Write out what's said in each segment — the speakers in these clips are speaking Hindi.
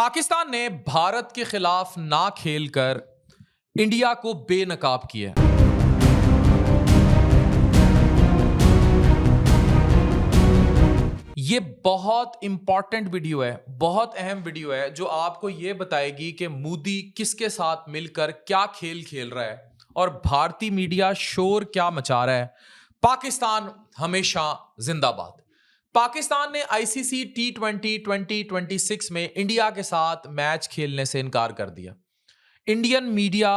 पाकिस्तान ने भारत के खिलाफ ना खेलकर इंडिया को बेनकाब किया है। ये बहुत इंपॉर्टेंट वीडियो है, बहुत अहम वीडियो है जो आपको ये बताएगी कि मोदी किसके साथ मिलकर क्या खेल खेल रहा है और भारतीय मीडिया शोर क्या मचा रहा है। पाकिस्तान हमेशा जिंदाबाद। पाकिस्तान ने आईसीसी T20 2026 में इंडिया के साथ मैच खेलने से इनकार कर दिया। इंडियन मीडिया,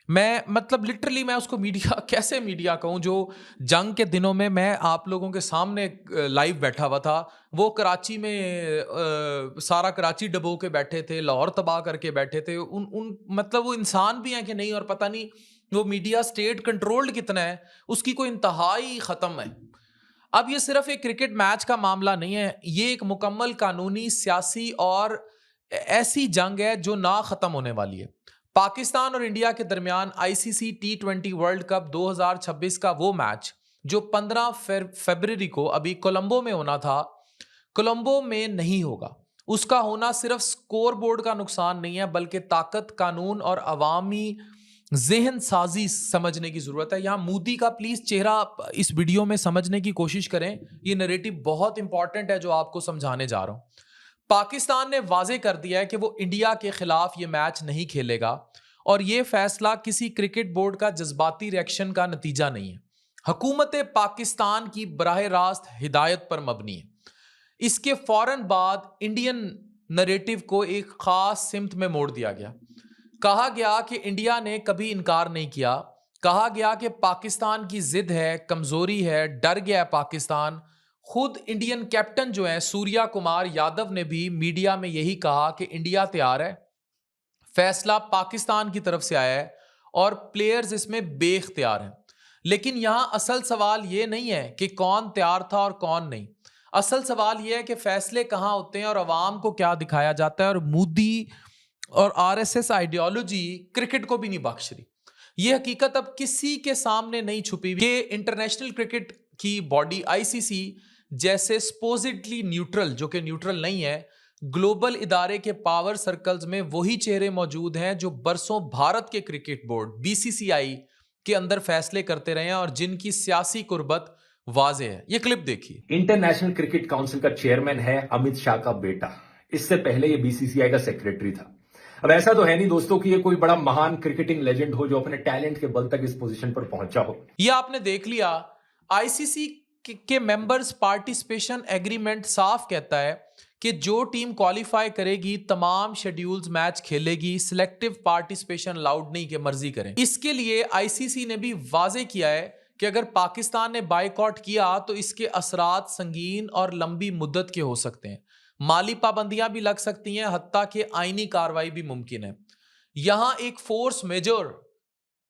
लिटरली मैं उसको मीडिया कैसे मीडिया कहूं, जो जंग के दिनों में मैं आप लोगों के सामने लाइव बैठा हुआ था, वो कराची में सारा कराची डबो के बैठे थे, लाहौर तबाह करके बैठे थे। वो इंसान भी हैं कि नहीं, और पता नहीं वो मीडिया स्टेट कंट्रोल्ड कितना है, उसकी कोई इंतहा ही खत्म है। अब ये सिर्फ एक क्रिकेट मैच का मामला नहीं है, ये एक मुकम्मल कानूनी, सियासी और ऐसी जंग है जो ना खत्म होने वाली है। पाकिस्तान और इंडिया के दरमियान आईसीसी T20 वर्ल्ड कप 2026 का वो मैच जो 15 फरवरी को अभी कोलंबो में होना था, कोलंबो में नहीं होगा। उसका होना सिर्फ स्कोर बोर्ड का नुकसान नहीं है, बल्कि ताकत, कानून और अवामी ज़हन साजी समझने की जरूरत है। यहां मोदी का प्लीज चेहरा इस वीडियो में समझने की कोशिश करें। ये नैरेटिव बहुत इंपॉर्टेंट है जो आपको समझाने जा रहा हूं। पाकिस्तान ने वाजे कर दिया है कि वो इंडिया के खिलाफ ये मैच नहीं खेलेगा, और ये फैसला किसी क्रिकेट बोर्ड का जज्बाती रिएक्शन का नतीजा नहीं है। हुकूमत पाकिस्तान की बराह रास्त हिदायत पर मबनी है। इसके फौरन बाद इंडियन नैरेटिव को एक खास सिमत में मोड़ दिया गया। कहा गया कि इंडिया ने कभी इनकार नहीं किया। कहा गया कि पाकिस्तान की जिद है, कमजोरी है, डर गया है पाकिस्तान। खुद इंडियन कैप्टन जो है सूर्या कुमार यादव ने भी मीडिया में यही कहा कि इंडिया तैयार है, फैसला पाकिस्तान की तरफ से आया है और प्लेयर्स इसमें बेख्तियार हैं। लेकिन यहां असल सवाल यह नहीं है कि कौन तैयार था और कौन नहीं। असल सवाल यह है कि फैसले कहां होते हैं और अवाम को क्या दिखाया जाता है। और मोदी और आरएसएस आइडियोलॉजी क्रिकेट को भी नहीं बख्श रही। यह हकीकत अब किसी के सामने नहीं छुपी कि इंटरनेशनल क्रिकेट की बॉडी आईसीसी जैसे सपोजिटली न्यूट्रल, जो कि न्यूट्रल नहीं है, ग्लोबल इदारे के पावर सर्कल्स में वही चेहरे मौजूद हैं जो बरसों भारत के क्रिकेट बोर्ड बीसीसीआई के अंदर फैसले करते रहे हैं और जिनकी सियासी कुर्बत वाजे है। ये क्लिप देखिए। इंटरनेशनल क्रिकेट काउंसिल का चेयरमैन है अमित शाह का बेटा। इससे पहले ये बीसीसीआई का सेक्रेटरी था। अब ऐसा तो है नहीं दोस्तों कि ये कोई बड़ा महान क्रिकेटिंग लेजेंड हो जो अपने टैलेंट के बल तक इस पोजीशन पर पहुंचा हो। ये आपने देख लिया, आईसीसी के मेंबर्स पार्टिसिपेशन एग्रीमेंट साफ कहता है कि जो टीम क्वालिफाई करेगी तमाम शेड्यूल्स मैच खेलेगी, सिलेक्टिव पार्टिसिपेशन अलाउड नहीं कि मर्जी करें। इसके लिए आईसीसी ने भी वाजे किया है कि अगर पाकिस्तान ने बाइकआउट किया तो इसके असरात संगीन और लंबी मुद्दत के हो सकते हैं। माली पाबंदियां भी लग सकती हैं, हत्ता कि आईनी कार्रवाई भी मुमकिन है। यहां एक फोर्स मेजर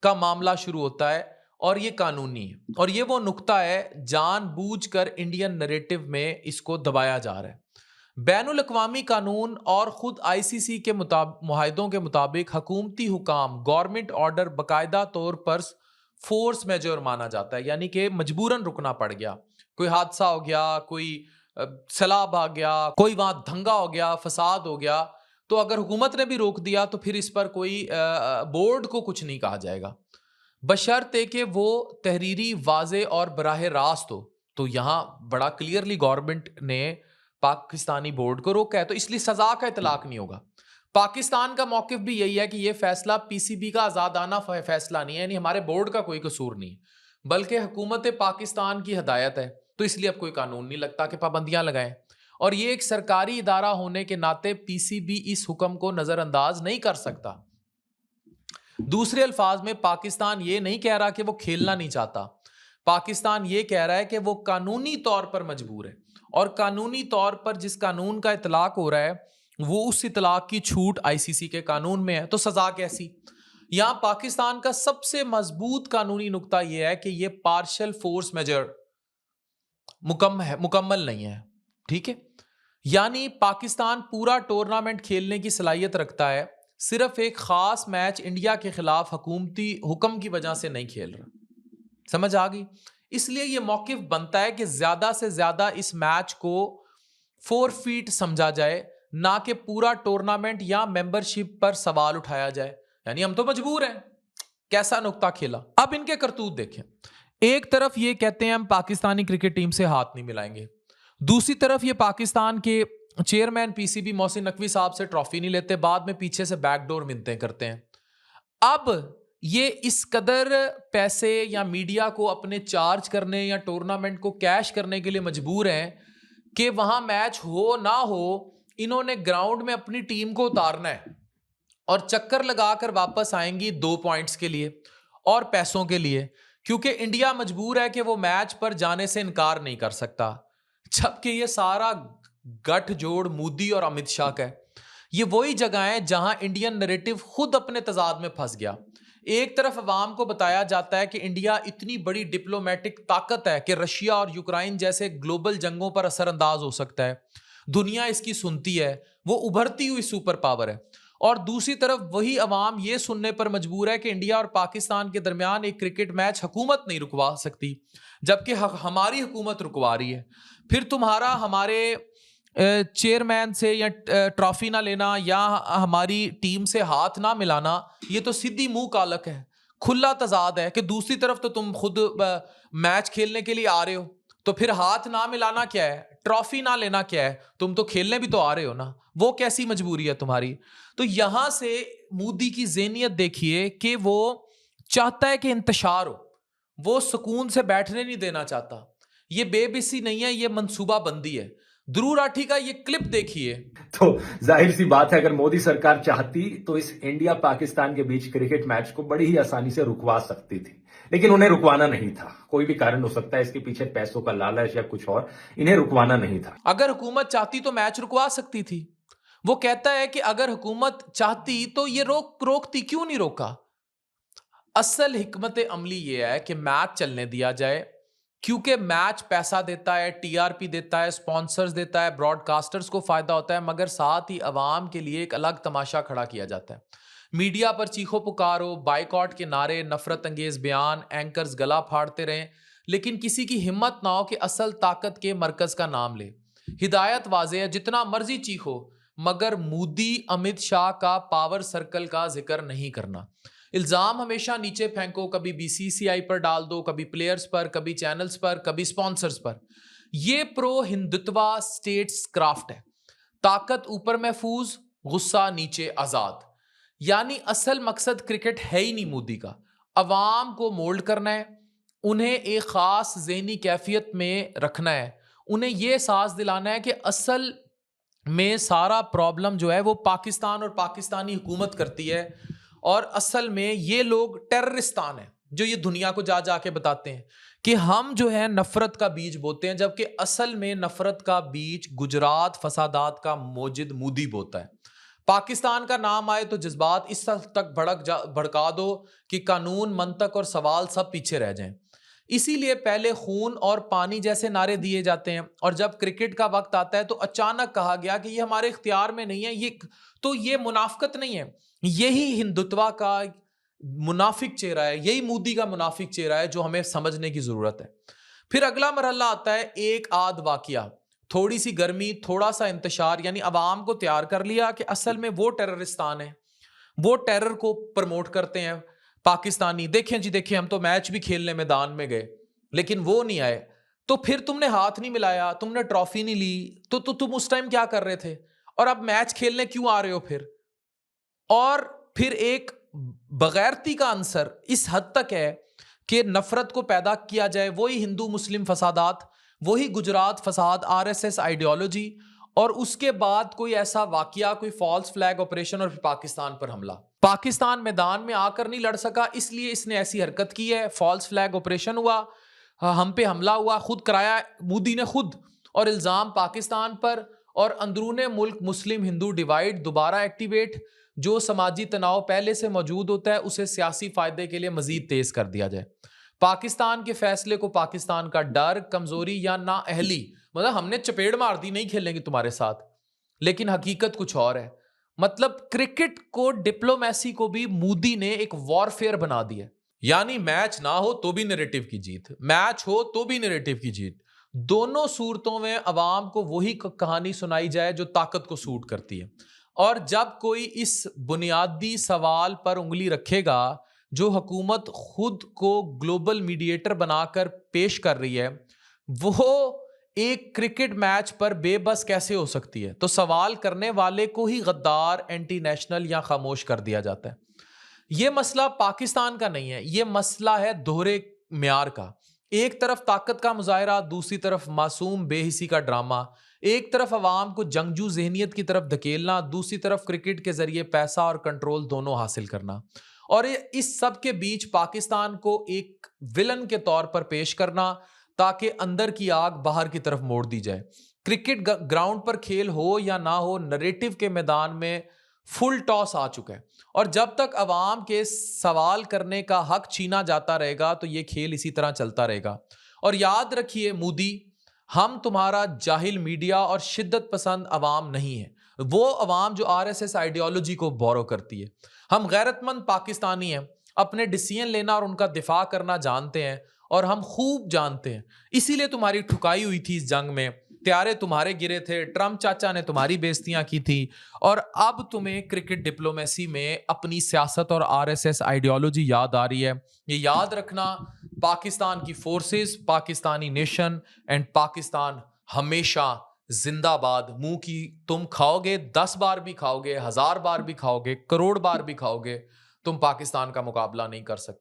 का मामला शुरू होता है और ये कानूनी है, और ये वो नुक्ता है जानबूझकर इंडियन नैरेटिव में इसको दबाया जा रहा है। बैनुल अक़वामी कानून और खुद आईसीसी के मुआहदों के मुताबिक हुकूमती हुकाम, गवर्नमेंट ऑर्डर बाकायदा तौर पर फोर्स मेजर माना जाता है, यानी कि मजबूरन रुकना पड़ गया। कोई हादसा हो गया, कोई सैलाब आ गया, कोई वहां दंगा हो गया, फसाद हो गया, तो अगर हुकूमत ने भी रोक दिया तो फिर इस पर कोई बोर्ड को कुछ नहीं कहा जाएगा, बशर्ते कि वो तहरीरी, वाजे और बराह रास्त हो। तो यहां बड़ा क्लियरली गवर्नमेंट ने पाकिस्तानी बोर्ड को रोका है, तो इसलिए सजा का इतलाक नहीं होगा। पाकिस्तान का मौकिफ भी यही है कि यह फैसला पीसीबी का आजादाना फैसला नहीं है, यानी हमारे बोर्ड का कोई कसूर नहीं, बल्कि हुकूमत पाकिस्तान की हदायत है। तो इसलिए अब कोई कानून नहीं लगता कि पाबंदियां लगाएं, और ये एक सरकारी इदारा होने के नाते पीसीबी इस हुक्म को नजरअंदाज नहीं कर सकता। दूसरे अल्फाज में पाकिस्तान ये नहीं कह रहा कि वो खेलना नहीं चाहता, पाकिस्तान ये कह रहा है कि वो कानूनी तौर पर मजबूर है, और कानूनी तौर पर जिस कानून का इतलाक हो रहा है वो उस इतलाक की छूट आईसीसी के कानून में है। तो सजा कैसी? यहां पाकिस्तान का सबसे मजबूत कानूनी नुक्ता यह है कि यह पार्शियल फोर्स मेजर मुकम्मल नहीं है। ठीक है, यानी पाकिस्तान पूरा टूर्नामेंट खेलने की सलाहियत रखता है, सिर्फ एक खास मैच इंडिया के खिलाफ हुकूमती हुक्म की वजह से नहीं खेल रहा। समझ आ गई? इसलिए यह मौकिफ बनता है कि ज्यादा से ज्यादा इस मैच को 4 फीट समझा जाए, ना कि पूरा टूर्नामेंट या मेंबरशिप पर सवाल उठाया जाए। यानी हम तो मजबूर हैं। कैसा नुक्ता खेला। अब इनके करतूत देखें। एक तरफ ये कहते हैं हम पाकिस्तानी क्रिकेट टीम से हाथ नहीं मिलाएंगे, दूसरी तरफ ये पाकिस्तान के चेयरमैन पीसीबी मोहसिन नकवी साहब से ट्रॉफी नहीं लेते, बाद में पीछे से बैकडोर मिन्नतें करते हैं। अब ये इस कदर पैसे या मीडिया को अपने चार्ज करने या टूर्नामेंट को कैश करने के लिए मजबूर हैं कि वहां मैच हो ना हो, इन्होंने ग्राउंड में अपनी टीम को उतारना है और चक्कर लगाकर वापस आएंगी 2 पॉइंट्स के लिए और पैसों के लिए, क्योंकि इंडिया मजबूर है कि वो मैच पर जाने से इनकार नहीं कर सकता। जबकि ये सारा गठजोड़ मोदी और अमित शाह का है। ये वही जगह है जहां इंडियन नैरेटिव खुद अपने तजाद में फंस गया। एक तरफ अवाम को बताया जाता है कि इंडिया इतनी बड़ी डिप्लोमेटिक ताकत है कि रशिया और यूक्रेन जैसे ग्लोबल जंगों पर असरअंदाज हो सकता है, दुनिया इसकी सुनती है, वो उभरती हुई सुपर पावर है। और दूसरी तरफ वही अवाम ये सुनने पर मजबूर है कि इंडिया और पाकिस्तान के दरमियान एक क्रिकेट मैच हुकूमत नहीं रुकवा सकती, जबकि हमारी हुकूमत रुकवा रही है। फिर तुम्हारा हमारे चेयरमैन से या ट्रॉफी ना लेना या हमारी टीम से हाथ ना मिलाना, ये तो सीधी मुंह कालक है, खुला तजाद है कि दूसरी तरफ तो तुम खुद मैच खेलने के लिए आ रहे हो, तो फिर हाथ ना मिलाना क्या है, ट्रॉफी ना लेना क्या है, तुम तो खेलने भी तो आ रहे हो ना, वो कैसी मजबूरी है तुम्हारी। तो यहां से मोदी की ज़हनियत देखिए कि वो चाहता है कि इंतशार हो, वो सुकून से बैठने नहीं देना चाहता। ये बेबसी नहीं है, ये मंसूबाबंदी है। ध्रुव राठी का ये क्लिप देखिए। तो जाहिर सी बात है, अगर मोदी सरकार चाहती तो इस इंडिया पाकिस्तान के बीच क्रिकेट मैच को बड़ी ही आसानी से रुकवा सकती थी, लेकिन उन्हें रुकवाना नहीं था। कोई भी कारण हो सकता है, इसके पीछे पैसों का लालच या कुछ और, इन्हें रुकवाना नहीं था। अगर हुकूमत चाहती तो मैच रुकवा सकती थी। वो कहता है कि अगर हुकूमत चाहती तो ये रोकती, क्यों नहीं रोका। असल हिकमत अमली ये है कि मैच चलने दिया जाए, क्योंकि मैच पैसा देता है, टीआरपी देता है, स्पॉन्सर्स देता है, ब्रॉडकास्टर्स को फायदा होता है, मगर साथ ही अवाम के लिए एक अलग तमाशा खड़ा किया जाता है। मीडिया पर चीखो पुकारो, बाइकॉट के नारे, नफरत अंगेज बयान, एंकर्स गला फाड़ते रहें, लेकिन किसी की हिम्मत ना हो कि असल ताकत के मरकज का नाम ले। हिदायत वाज़े है, जितना मर्जी चीखो, मगर मोदी अमित शाह का पावर सर्कल का जिक्र नहीं करना। इल्जाम हमेशा नीचे फेंको, कभी बीसीसीआई पर डाल दो, कभी प्लेयर्स पर, कभी चैनल्स पर, कभी स्पॉन्सर्स पर। ये प्रो हिंदुत्वा स्टेट्स क्राफ्ट है। ताकत ऊपर महफूज, गुस्सा नीचे आजाद। यानी असल मकसद क्रिकेट है ही नहीं मोदी का, अवाम को मोल्ड करना है, उन्हें एक खास ज़हनी कैफियत में रखना है, उन्हें यह एहसास दिलाना है कि असल में सारा प्रॉब्लम जो है वो पाकिस्तान और पाकिस्तानी हुकूमत करती है, और असल में ये लोग टेररिस्तान है जो ये दुनिया को जा जाके बताते हैं कि हम जो है नफरत का बीज बोते हैं, जबकि असल में नफरत का बीज गुजरात फसादात का मोजिद मोदी बोता है। पाकिस्तान का नाम आए तो जज्बात इस हद तक भड़का दो कि कानून, मंतक और सवाल सब पीछे रह जाएं। इसीलिए पहले खून और पानी जैसे नारे दिए जाते हैं, और जब क्रिकेट का वक्त आता है तो अचानक कहा गया कि ये हमारे इख्तियार में नहीं है। ये मुनाफिकत नहीं है, यही हिंदुत्वा का मुनाफिक चेहरा है, यही मोदी का मुनाफिक चेहरा है जो हमें समझने की जरूरत है। फिर अगला मरहला आता है, एक आध वाकया, थोड़ी सी गर्मी, थोड़ा सा इंतशार, यानी अवाम को तैयार कर लिया कि असल में वो टेररिस्तान है, वो टेरर को प्रमोट करते हैं पाकिस्तानी। देखें जी देखें, हम तो मैच भी खेलने मैदान में गए लेकिन वो नहीं आए। तो फिर तुमने हाथ नहीं मिलाया, तुमने ट्रॉफी नहीं ली, तो तुम उस टाइम क्या कर रहे थे, और अब मैच खेलने क्यों आ रहे हो फिर। और फिर एक बगैरती का आंसर इस हद तक है कि नफरत को पैदा किया जाए, वही हिंदू मुस्लिम फसादात, वही गुजरात फसाद, आरएसएस आइडियोलॉजी, और उसके बाद कोई ऐसा वाकया, कोई फॉल्स फ्लैग ऑपरेशन और फिर पाकिस्तान पर हमला। पाकिस्तान मैदान में आकर नहीं लड़ सका, इसलिए इसने ऐसी हरकत की है, फॉल्स फ्लैग ऑपरेशन हुआ, हम पे हमला हुआ, खुद कराया मोदी ने खुद, और इल्जाम पाकिस्तान पर, और अंदरूने मुल्क मुस्लिम हिंदू डिवाइड दोबारा एक्टिवेट। जो समाजी तनाव पहले से मौजूद होता है उसे सियासी फायदे के लिए मजीद तेज कर दिया जाए। पाकिस्तान के फैसले को पाकिस्तान का डर, कमजोरी या नाअहली, मतलब हमने चपेड़ मार दी, नहीं खेलेंगे तुम्हारे साथ, लेकिन हकीकत कुछ और है। मतलब क्रिकेट को, डिप्लोमेसी को भी मोदी ने एक वॉरफेयर बना दिया। यानी मैच ना हो तो भी नैरेटिव की जीत, मैच हो तो भी नैरेटिव की जीत, दोनों सूरतों में अवाम को वही कहानी सुनाई जाए जो ताकत को सूट करती है। और जब कोई इस बुनियादी सवाल पर उंगली रखेगा, जो हुकूमत खुद को ग्लोबल मीडिएटर बनाकर पेश कर रही है, वो एक क्रिकेट मैच पर बेबस कैसे हो सकती है, तो सवाल करने वाले को ही गद्दार, एंटी नेशनल या खामोश कर दिया जाता है। ये मसला पाकिस्तान का नहीं है, ये मसला है दोहरे म्यार का। एक तरफ ताकत का मुजाहरा, दूसरी तरफ मासूम बेहिसी का ड्रामा। एक तरफ अवाम को जंगजू जहनियत की तरफ धकेलना, दूसरी तरफ क्रिकेट के जरिए पैसा और कंट्रोल दोनों हासिल करना। और इस सब के बीच पाकिस्तान को एक विलन के तौर पर पेश करना, ताकि अंदर की आग बाहर की तरफ मोड़ दी जाए। क्रिकेट ग्राउंड पर खेल हो या ना हो, नरेटिव के मैदान में फुल टॉस आ चुका है। और जब तक अवाम के सवाल करने का हक छीना जाता रहेगा, तो ये खेल इसी तरह चलता रहेगा। और याद रखिए मोदी, हम तुम्हारा जाहिल मीडिया और शिद्दत पसंद अवाम नहीं है, वो अवाम जो आरएसएस आइडियोलॉजी को बोरो करती है। हम गैरतमंद पाकिस्तानी हैं, अपने डिसीजन लेना और उनका दिफा करना जानते हैं, और हम खूब जानते हैं। इसीलिए तुम्हारी ठुकाई हुई थी इस जंग में, त्यारे तुम्हारे गिरे थे, ट्रम्प चाचा ने तुम्हारी बेइज्जतियां की थी, और अब तुम्हें क्रिकेट डिप्लोमेसी में अपनी सियासत और आरएसएस आइडियोलॉजी याद आ रही है। ये याद रखना, पाकिस्तान की forces, Pakistani nation and Pakistan हमेशा जिंदाबाद। मुंह की तुम खाओगे, 10 बार भी खाओगे, 1000 बार भी खाओगे, करोड़ बार भी खाओगे, तुम पाकिस्तान का मुकाबला नहीं कर सकते।